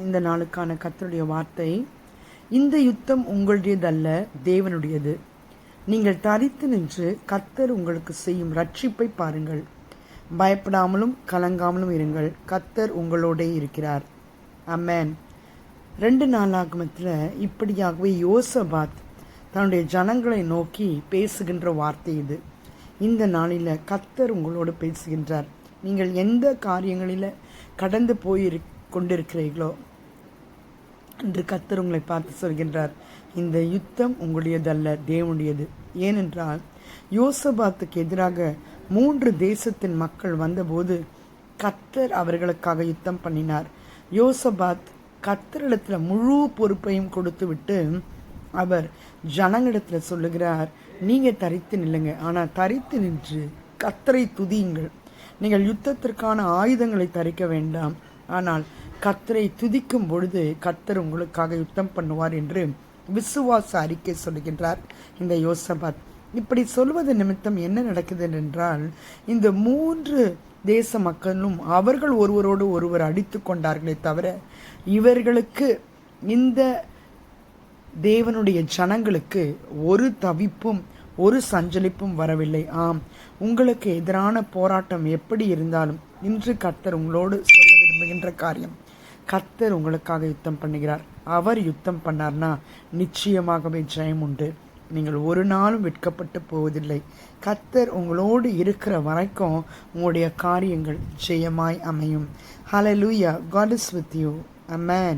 இந்த நாளுக்கான கர்த்தருடைய வார்த்தை, இந்த யுத்தம் உங்களுடையதல்ல, தேவனுடையது. நீங்கள் தரித்து நின்று கர்த்தர் உங்களுக்கு செய்யும் ரட்சிப்பை பாருங்கள். பயப்படாமலும் கலங்காமலும் இருங்கள், கர்த்தர் உங்களோடே இருக்கிறார். ஆமென். 2 நாளாகமத்தில் இப்படியாகவே யோசபாத் தன்னுடைய ஜனங்களை நோக்கி பேசுகின்ற வார்த்தை இது. இந்த நாளில் கர்த்தர் உங்களோடு பேசுகின்றார். நீங்கள் எந்த காரியங்களில் கடந்து கொண்டிருக்கிறீர்களோ என்று கர்த்தர் உங்களை பார்த்து சொல்கின்றார், இந்த யுத்தம் உங்களுடையதல்ல, தேவனுடையது. ஏனென்றால் யோசபாத்துக்கு எதிராக 3 தேசத்தின் மக்கள் வந்தபோது கர்த்தர் அவர்களுக்காக யுத்தம் பண்ணினார். யோசபாத் கர்த்தரிடத்தில் முழு பொறுப்பையும் கொடுத்து விட்டு அவர் ஜனங்களிடத்தில் சொல்லுகிறார், நீங்கள் தரித்து நில்லுங்க, ஆனால் தரித்து நின்று கர்த்தரை துதியுங்கள். நீங்கள் யுத்தத்திற்கான ஆயுதங்களை தரிக்க வேண்டாம், ஆனால் கர்த்தரை துதிக்கும் பொழுது கர்த்தர் உங்களுக்காக யுத்தம் பண்ணுவார் என்று விசுவாச அறிக்கை சொல்கின்றார் இந்த யோசபாத். இப்படி சொல்வது நிமித்தம் என்ன நடக்குது என்றால், இந்த 3 தேச மக்களும் அவர்கள் ஒருவரோடு ஒருவர் அடித்து கொண்டார்களே தவிர இவர்களுக்கு, இந்த தேவனுடைய ஜனங்களுக்கு ஒரு தவிப்பும் ஒரு சஞ்சலிப்பும் வரவில்லை. ஆம், உங்களுக்கு எதிரான போராட்டம் எப்படி இருந்தாலும் இன்று கர்த்தர் உங்களோடு சொல்ல விரும்புகின்ற காரியம், கர்த்தர் உங்களுக்காக யுத்தம் பண்ணுகிறார். அவர் யுத்தம் பண்ணார்னா நிச்சயமாகவே ஜெயம் உண்டு. நீங்கள் ஒரு நாளும் வெட்கப்பட்டு போவதில்லை. கர்த்தர் உங்களோடு இருக்கிற வரைக்கும் உங்களுடைய காரியங்கள் ஜெயமாய் அமையும். ஹல்லேலூயா. God is with you. Amen.